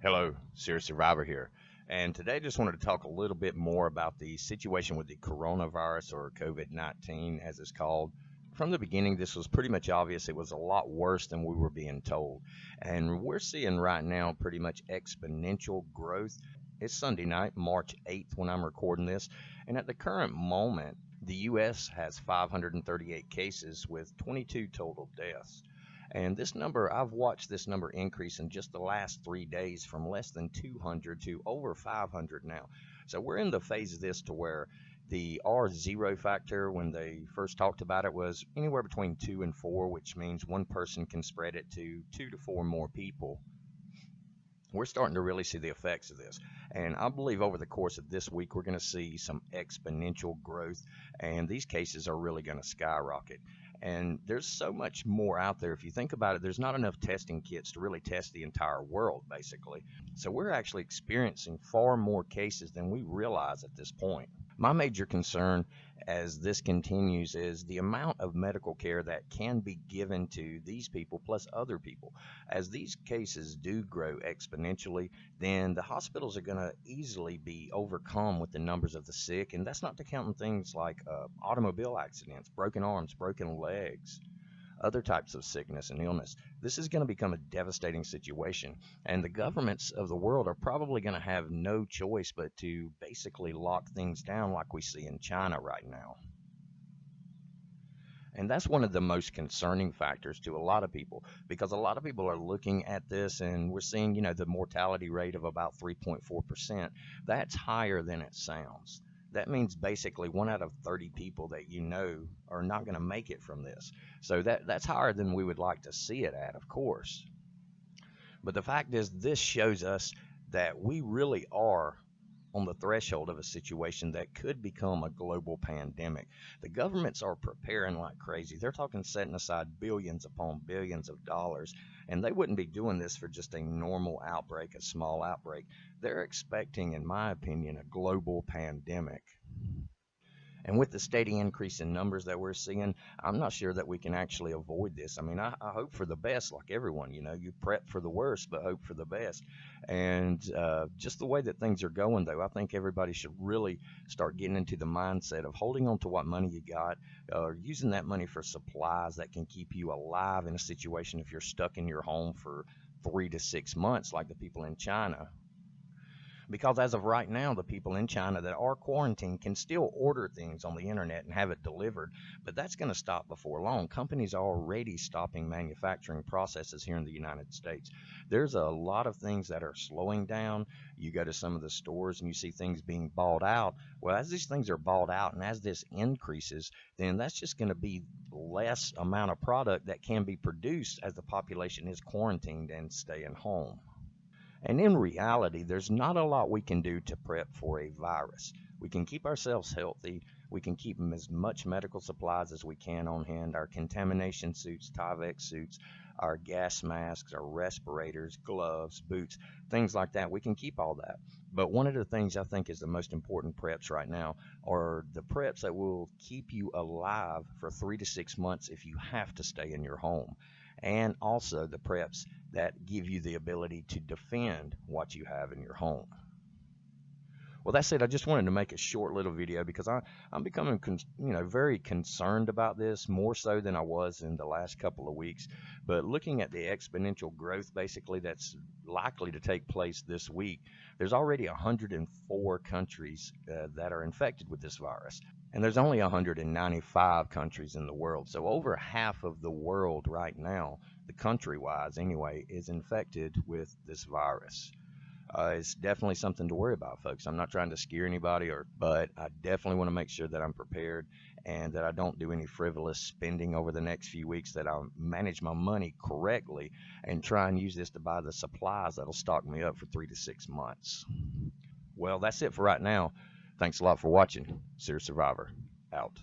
Hello, Serious Survivor here. And today I just wanted to talk a little bit more about the situation with the coronavirus or COVID-19 as it's called. From the beginning, this was pretty much obvious. It was a lot worse than we were being told. And we're seeing right now pretty much exponential growth. It's Sunday night, March 8th, when I'm recording this. And at the current moment, the U.S. has 538 cases with 22 total deaths. And this number, I've watched this number increase in just the last 3 days from less than 200 to over 500 now. So we're in the phase of this to where the R0 factor, when they first talked about it, was anywhere between 2 and 4, which means one person can spread it to 2 to 4 more people. We're starting to really see the effects of this. And I believe over the course of this week, we're going to see some exponential growth, and these cases are really going to skyrocket. And there's so much more out there. If you think about it, there's not enough testing kits to really test the entire world, basically. So we're actually experiencing far more cases than we realize at this point. My major concern as this continues is the amount of medical care that can be given to these people plus other people. As these cases do grow exponentially, then the hospitals are going to easily be overcome with the numbers of the sick, and that's not to count on things like automobile accidents, broken arms, broken legs, other types of sickness and illness. This is going to become a devastating situation, and the governments of the world are probably going to have no choice but to basically lock things down like we see in China right now. And that's one of the most concerning factors to a lot of people, because a lot of people are looking at this and we're seeing, the mortality rate of about 3.4%. That's higher than it sounds. That means basically 1 out of 30 people that are not going to make it from this. So that's higher than we would like to see it at, of course. But the fact is, this shows us that we really are on the threshold of a situation that could become a global pandemic. The governments are preparing like crazy. They're talking setting aside billions upon billions of dollars, and they wouldn't be doing this for just a normal outbreak, a small outbreak. They're expecting, in my opinion, a global pandemic. And with the steady increase in numbers that we're seeing, I'm not sure that we can actually avoid this. I mean, I hope for the best, like everyone. You prep for the worst, but hope for the best. And just the way that things are going, though, I think everybody should really start getting into the mindset of holding on to what money you got, or using that money for supplies that can keep you alive in a situation if you're stuck in your home for 3 to 6 months, like the people in China. Because as of right now, the people in China that are quarantined can still order things on the internet and have it delivered, but that's going to stop before long. Companies are already stopping manufacturing processes here in the United States. There's a lot of things that are slowing down. You go to some of the stores and you see things being bought out. Well, as these things are bought out and as this increases, then that's just going to be less amount of product that can be produced as the population is quarantined and staying home. And in reality, there's not a lot we can do to prep for a virus. We can keep ourselves healthy. We can keep as much medical supplies as we can on hand, our contamination suits, Tyvek suits, our gas masks, our respirators, gloves, boots, things like that. We can keep all that. But one of the things I think is the most important preps right now are the preps that will keep you alive for 3 to 6 months if you have to stay in your home, and also the preps that give you the ability to defend what you have in your home. Well, that's it. I just wanted to make a short little video because I'm becoming very concerned about this, more so than I was in the last couple of weeks. But looking at the exponential growth basically that's likely to take place this week, there's already 104 countries that are infected with this virus. And there's only 195 countries in the world. So over half of the world right now, the country-wise anyway, is infected with this virus. It's definitely something to worry about, folks. I'm not trying to scare anybody, but I definitely want to make sure that I'm prepared and that I don't do any frivolous spending over the next few weeks, that I manage my money correctly and try and use this to buy the supplies that'll stock me up for 3 to 6 months. Well, that's it for right now. Thanks a lot for watching. Serious Survivor, out.